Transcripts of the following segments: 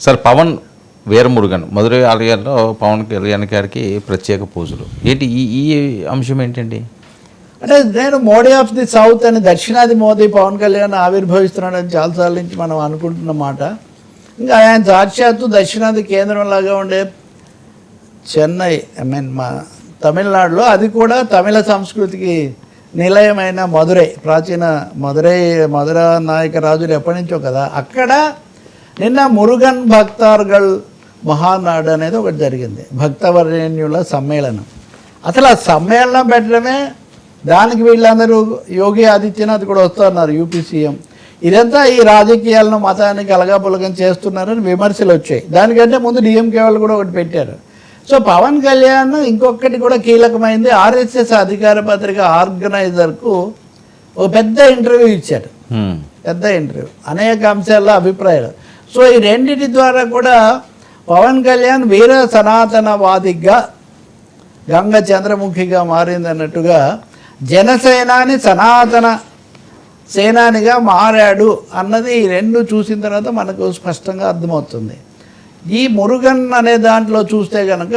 Sir Pawan వీరమురుగన్ Madurai ఆలయాల్లో పవన్ కళ్యాణ్ గారికి ప్రత్యేక పూజలు ఏంటి ఈ అంశం ఏంటండి? అంటే నేను మోడీ ఆఫ్ ది సౌత్ అని దక్షిణాది మోదీ పవన్ కళ్యాణ్ ఆవిర్భవిస్తున్నాడని చాలాసార్ల నుంచి మనం అనుకుంటున్నమాట. ఇంకా ఆయన సాక్షాత్తు దక్షిణాది కేంద్రంలాగా ఉండే చెన్నై మా తమిళనాడులో, అది కూడా తమిళ సంస్కృతికి నిలయమైన మధురై, ప్రాచీన మధుర నాయక రాజులు ఎప్పటి నుంచో కదా, అక్కడ నిన్న మురుగన్ భక్తార్గల్ మహానాడు అనేది ఒకటి జరిగింది, భక్తవరేణ్యుల సమ్మేళనం. అసలు ఆ సమ్మేళనం పెట్టడమే, దానికి వీళ్ళందరూ యోగి ఆదిత్యనాథ్ కూడా వస్తున్నారు, యూపీ సీఎం. ఇదంతా ఈ రాజకీయాలను మతానికి అలగాపులగం చేస్తున్నారని విమర్శలు వచ్చాయి. దానికంటే ముందు డిఎంకే వాళ్ళు కూడా ఒకటి పెట్టారు. సో పవన్ కళ్యాణ్ ఇంకొకటి కూడా కీలకమైంది, ఆర్ఎస్ఎస్ అధికార పత్రిక ఆర్గనైజర్కు ఒక పెద్ద ఇంటర్వ్యూ ఇచ్చాడు. పెద్ద ఇంటర్వ్యూ, అనేక అంశాల్లో అభిప్రాయాలు. సో ఈ రెండింటి ద్వారా కూడా పవన్ కళ్యాణ్ వీర సనాతనవాదిగా, గంగ చంద్రముఖిగా మారింది అన్నట్టుగా జనసేనాని సనాతన సేనానిగా మారాడు అన్నది ఈ రెండు చూసిన తర్వాత మనకు స్పష్టంగా అర్థమవుతుంది. ఈ మురుగన్ అనే దాంట్లో చూస్తే కనుక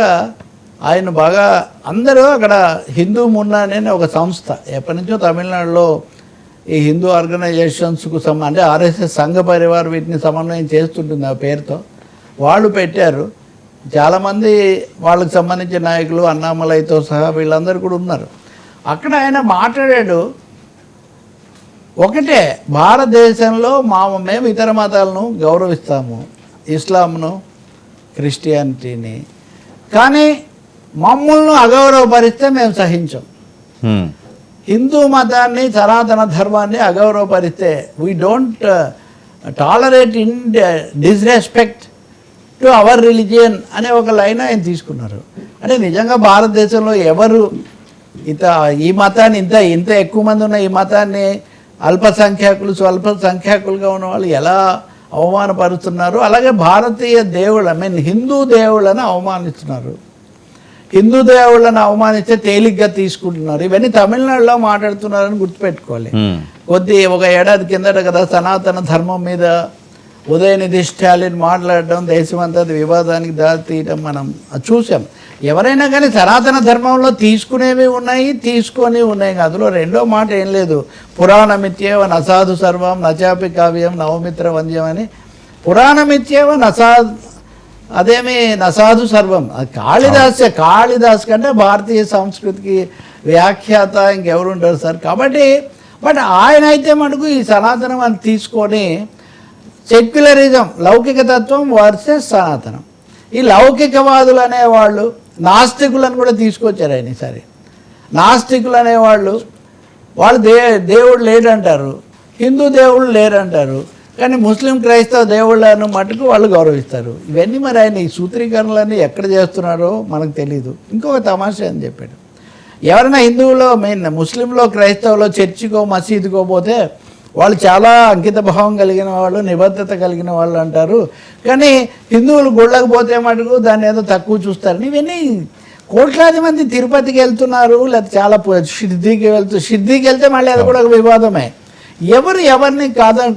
ఆయన బాగా, అందరూ అక్కడ హిందూ మున్నా అనే ఒక సంస్థ ఎప్పటి నుంచో తమిళనాడులో ఈ హిందూ ఆర్గనైజేషన్స్కు అంటే ఆర్ఎస్ఎస్ సంఘ పరివార్ వీటిని సమన్వయం చేస్తుంటుంది ఆ పేరుతో, వాళ్ళు పెట్టారు. చాలామంది వాళ్ళకి సంబంధించిన నాయకులు అన్నామలైతో సహా వీళ్ళందరూ కూడా ఉన్నారు. అక్కడ ఆయన మాట్లాడాడు, ఒకటే భారతదేశంలో మేము ఇతర మతాలను గౌరవిస్తాము, ఇస్లాంను, క్రిస్టియానిటీని, కానీ మమ్మల్ని అగౌరవపరిస్తే మేము సహించాం. హిందూ మతాన్ని, సనాతన ధర్మాన్ని అగౌరవపరిస్తే we don't tolerate in disrespect to our religion అనే ఒక లైన్ ఆయన తీసుకున్నారు. అంటే నిజంగా భారతదేశంలో ఎవరు ఈ మతాన్ని ఇంత ఎక్కువ మంది ఉన్న ఈ మతాన్ని అల్పసంఖ్యాకులు, స్వల్ప సంఖ్యాకులుగా ఉన్న వాళ్ళు ఎలా అవమానపరుస్తున్నారు, అలాగే భారతీయ దేవుళ్ళ హిందూ దేవుళ్ళని అవమానిస్తున్నారు. హిందూ దేవుళ్ళని అవమానిస్తే తేలిగ్గా తీసుకుంటున్నారు. ఇవన్నీ తమిళనాడులో మాట్లాడుతున్నారని గుర్తుపెట్టుకోవాలి. ఒక ఏడాది కిందట కదా సనాతన ధర్మం మీద ఉదయనిధి స్టాలిన్ మాట్లాడడం, దేశమంతా వివాదానికి దారి తీయడం మనం చూసాం. ఎవరైనా కానీ సనాతన ధర్మంలో తీసుకునేవి ఉన్నాయి, తీసుకొని ఉన్నాయి. అందులో రెండో మాట ఏం లేదు, పురాణమిత్యేవ నసాధు సర్వం నచాపి కావ్యం నవమిత్ర వంద్యం అని. పురాణమిత్యేవ అదేమి నసాధు సర్వం, అది కాళిదాస్ కంటే భారతీయ సంస్కృతికి వ్యాఖ్యాత ఇంకెవరు ఉంటారు సార్. కాబట్టి బట్ ఆయన అయితే మటుకు ఈ సనాతనం అని తీసుకొని సెక్యులరిజం, లౌకిక తత్వం వర్సెస్ సనాతనం, ఈ లౌకికవాదులు అనేవాళ్ళు నాస్తికులను కూడా తీసుకొచ్చారు ఆయన. సరే, నాస్తికులు అనేవాళ్ళు దేవుడు లేడంటారు, హిందూ దేవుళ్ళు లేరంటారు, కానీ ముస్లిం క్రైస్తవ దేవుళ్ళను మటుకు వాళ్ళు గౌరవిస్తారు. ఇవన్నీ మరి ఆయన ఈ సూత్రీకరణలన్నీ ఎక్కడ చేస్తున్నారో మనకు తెలీదు. ఇంకొక తమాషా అని చెప్పాడు, ఎవరైనా హిందువులో ముస్లింలో క్రైస్తవులో చర్చికో మసీదుకో పోతే వాళ్ళు చాలా అంకిత భావం కలిగిన వాళ్ళు, నిబద్ధత కలిగిన వాళ్ళు అంటారు, కానీ హిందువులు గుళ్ళకు పోతే మటుకు దాన్ని ఏదో తక్కువ చూస్తారని. ఇవన్నీ కోట్లాది మంది తిరుపతికి వెళ్తున్నారు, లేకపోతే చాలా షిర్డీకి వెళ్తే మళ్ళీ అది కూడా ఒక వివాదమే. ఎవరిని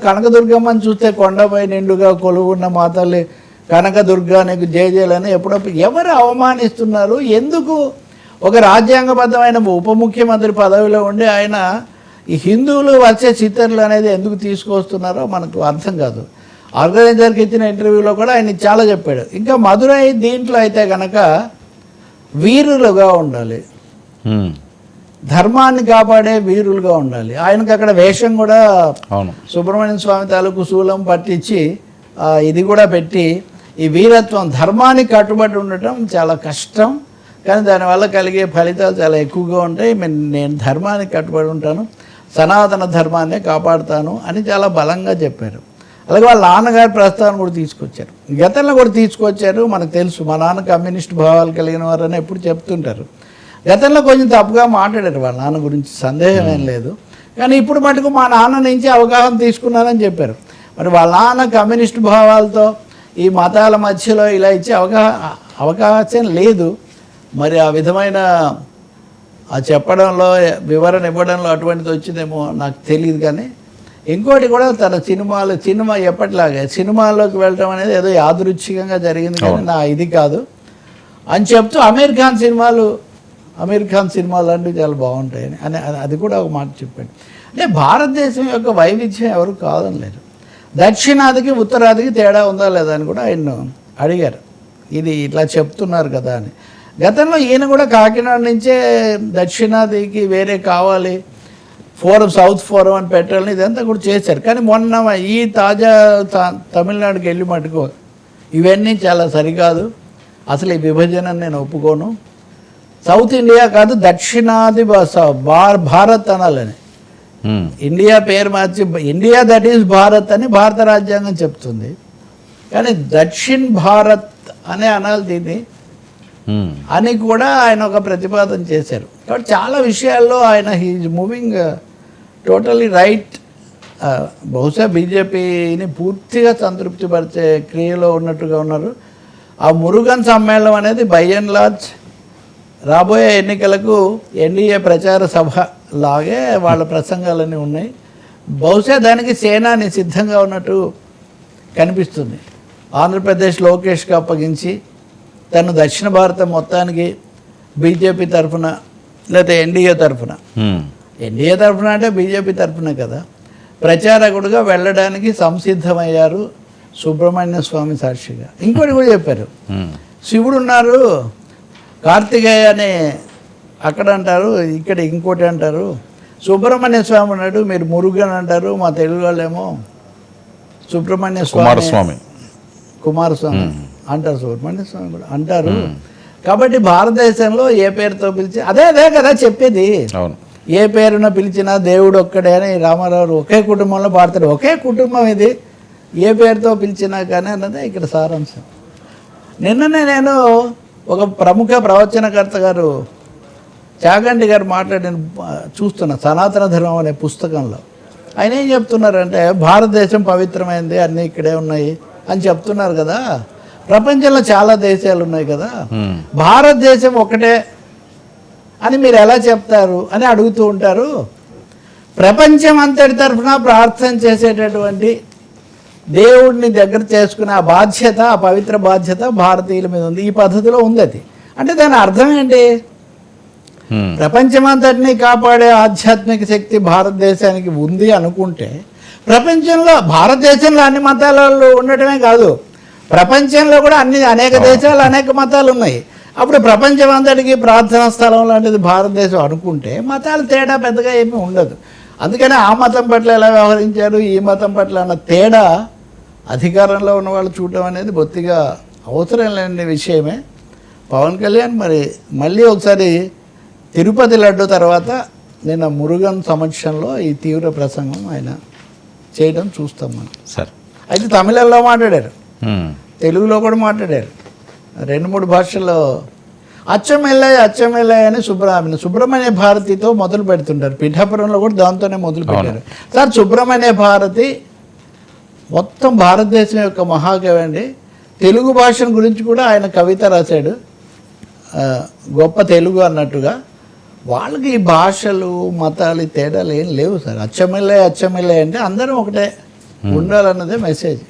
కనకదుర్గమ్మని చూస్తే కొండపై నిండుగా కొలువున్న మాతల్లి కనకదుర్గ నీకు జయజయలని ఎప్పుడప్పుడు ఎవరు అవమానిస్తున్నారు? ఎందుకు ఒక రాజ్యాంగబద్ధమైన ఉప ముఖ్యమంత్రి పదవిలో ఉండి ఆయన ఈ హిందువులు వచ్చే చిత్తర్లు అనేది ఎందుకు తీసుకొస్తున్నారో మనకు అర్థం కాదు. ఆర్గనైజర్కి ఇచ్చిన ఇంటర్వ్యూలో కూడా ఆయన చాలా చెప్పాడు. ఇంకా మధురై దీంట్లో అయితే కనుక వీరులుగా ఉండాలి, ధర్మాన్ని కాపాడే వీరులుగా ఉండాలి. ఆయనకు అక్కడ వేషం కూడా సుబ్రహ్మణ్య స్వామి తాలూకు శూలం పట్టించి ఇది కూడా పెట్టి, ఈ వీరత్వం, ధర్మానికి కట్టుబడి ఉండటం చాలా కష్టం, కానీ దానివల్ల కలిగే ఫలితాలు చాలా ఎక్కువగా ఉంటాయి. నేను ధర్మానికి కట్టుబడి ఉంటాను, సనాతన ధర్మాన్నే కాపాడుతాను అని చాలా బలంగా చెప్పారు. అలాగే వాళ్ళ నాన్నగారి ప్రస్తావన కూడా తీసుకొచ్చారు, గతంలో కూడా తీసుకొచ్చారు. మనకు తెలుసు మా నాన్న కమ్యూనిస్ట్ భావాలు కలిగిన వారని ఎప్పుడు చెప్తుంటారు. గతంలో కొంచెం తప్పుగా మాట్లాడారు వాళ్ళ నాన్న గురించి, సందేహం ఏం లేదు. కానీ ఇప్పుడు మటుకు మా నాన్న నుంచి అవగాహన తీసుకున్నారని చెప్పారు. మరి వాళ్ళ నాన్న కమ్యూనిస్ట్ భావాలతో ఈ మతాల మధ్యలో ఇలా ఇచ్చే అవకాశం లేదు. మరి ఆ విధమైన చెప్పడంలో, వివరణ ఇవ్వడంలో అటువంటిది వచ్చిందేమో నాకు తెలియదు. కానీ ఇంకోటి కూడా తన సినిమా ఎప్పటిలాగే సినిమాల్లోకి వెళ్ళడం అనేది ఏదో యాదృచ్ఛికంగా జరిగింది కానీ నా ఇది కాదు అని చెప్తూ అమీర్ ఖాన్ సినిమాలు లాంటివి చాలా బాగుంటాయని అది కూడా ఒక మాట చెప్పాడు. అంటే భారతదేశం యొక్క వైవిధ్యం ఎవరు కాదనలేరు. దక్షిణాదికి ఉత్తరాదికి తేడా ఉందా లేదా అని కూడా ఆయన అడిగారు. ఇది ఇట్లా చెప్తున్నారు కదా అని. గతంలో ఈయన కూడా కాకినాడ నుంచే దక్షిణాదికి వేరే కావాలి సౌత్ ఫోరం అని పెట్టాలని ఇదంతా కూడా చేశారు. కానీ మొన్న ఈ తాజా తమిళనాడుకి వెళ్ళి మటుకు ఇవన్నీ చాలా సరికాదు, అసలు ఈ విభజన నేను ఒప్పుకోను, సౌత్ ఇండియా కాదు దక్షిణాది భారత్ అనాలని ఇండియా పేరు మార్చి ఇండియా దట్ ఈస్ భారత్ అని భారత రాజ్యాంగం చెప్తుంది. కానీ దక్షిణ్ భారత్ అనే అనాలి దీన్ని అని కూడా ఆయన ఒక ప్రతిపాదన చేశారు. కాబట్టి చాలా విషయాల్లో ఆయన హీఈ్ మూవింగ్ టోటలీ రైట్. బహుశా బీజేపీని పూర్తిగా సంతృప్తిపరిచే క్రియలో ఉన్నట్టుగా ఉన్నారు. ఆ మురుగన్ సమ్మేళనం అనేది బై అండ్ లార్జ్ రాబోయే ఎన్నికలకు ఎన్డీఏ ప్రచార సభ లాగే వాళ్ళ ప్రసంగాలన్నీ ఉన్నాయి. బహుశా దానికి సేనాని సిద్ధంగా ఉన్నట్టు కనిపిస్తుంది. ఆంధ్రప్రదేశ్ లోకేష్కి అప్పగించి తను దక్షిణ భారతం మొత్తానికి బీజేపీ తరఫున లేకపోతే ఎన్డీఏ తరఫున అంటే బీజేపీ తరఫున కదా ప్రచారకుడుగా వెళ్ళడానికి సంసిద్ధమయ్యారు సుబ్రహ్మణ్య స్వామి సాక్షిగా. ఇంకోటి కూడా చెప్పారు, శివుడు ఉన్నారు, కార్తికేయ అని అక్కడ అంటారు, ఇక్కడ ఇంకోటి అంటారు, సుబ్రహ్మణ్య స్వామి ఉన్నాడు, మీరు మురుగన్ అంటారు, మా తెలుగు వాళ్ళేమో సుబ్రహ్మణ్య స్వామి కుమారస్వామి అంటారు, సుబ్రహ్మణ్య స్వామి కూడా అంటారు. కాబట్టి భారతదేశంలో ఏ పేరుతో పిలిచి అదే కదా చెప్పేది, ఏ పేరున పిలిచినా దేవుడు ఒక్కడే అని రామారావు ఒకే కుటుంబంలో పాడతాడు. ఒకే కుటుంబం ఇది, ఏ పేరుతో పిలిచినా కానీ అన్నదే ఇక్కడ సారాంశం. నిన్ననే నేను ఒక ప్రముఖ ప్రవచనకర్త గారు చాగంటి గారు మాట్లాడిన చూస్తున్నా సనాతన ధర్మం అనే పుస్తకంలో. ఆయన ఏం చెప్తున్నారంటే భారతదేశం పవిత్రమైంది, అన్నీ ఇక్కడే ఉన్నాయి అని చెప్తున్నారు కదా. ప్రపంచంలో చాలా దేశాలు ఉన్నాయి కదా, భారతదేశం ఒకటే అని మీరు ఎలా చెప్తారు అని అడుగుతూ ఉంటారు. ప్రపంచం అంతటి తరఫున ప్రార్థన చేసేటటువంటి దేవుడిని దగ్గర చేసుకునే ఆ బాధ్యత, ఆ పవిత్ర బాధ్యత భారతీయుల మీద ఉంది. ఈ పద్ధతిలో ఉంది అది. అంటే దాని అర్థం ఏంటి? ప్రపంచమంతటిని కాపాడే ఆధ్యాత్మిక శక్తి భారతదేశానికి ఉంది అనుకుంటే ప్రపంచంలో భారతదేశంలో అన్ని మతాలు ఉండటమే కాదు, ప్రపంచంలో కూడా అనేక దేశాలు అనేక మతాలు ఉన్నాయి. అప్పుడు ప్రపంచం అంతటికి ప్రార్థనా స్థలం లాంటిది భారతదేశం అనుకుంటే మతాలు తేడా పెద్దగా ఏమీ ఉండదు. అందుకని ఆ మతం పట్ల ఎలా వ్యవహరించారు, ఈ మతం పట్ల అన్న తేడా అధికారంలో ఉన్న వాళ్ళు చూడటం అనేది బొత్తిగా అవసరం లేని విషయమే. పవన్ కళ్యాణ్ మళ్ళీ ఒకసారి తిరుపతి లడ్డు తర్వాత నిన్న మురుగన్ సమక్షంలో ఈ తీవ్ర ప్రసంగం ఆయన చేయడం చూస్తాం మనం. సార్ అయితే తమిళంలో మాట్లాడారు, తెలుగులో కూడా మాట్లాడారు, 2-3 భాషల్లో. అచ్చమెల్లయ్య అని సుబ్రహ్మణ్య భారతితో మొదలు పెడుతుంటారు. పిఠాపురంలో కూడా దాంతోనే మొదలు పెట్టారు. సార్ సుబ్రహ్మణ్య భారతి మొత్తం భారతదేశం యొక్క మహాకవి అండి. తెలుగు భాషను గురించి కూడా ఆయన కవిత రాశాడు, గొప్ప తెలుగు అన్నట్టుగా. వాళ్ళకి ఈ భాషలు మతాలు తేడాలు ఏం లేవు సార్. అచ్చమెల్లయ్య అంటే అందరం ఒకటే ఉండాలన్నదే మెసేజ్.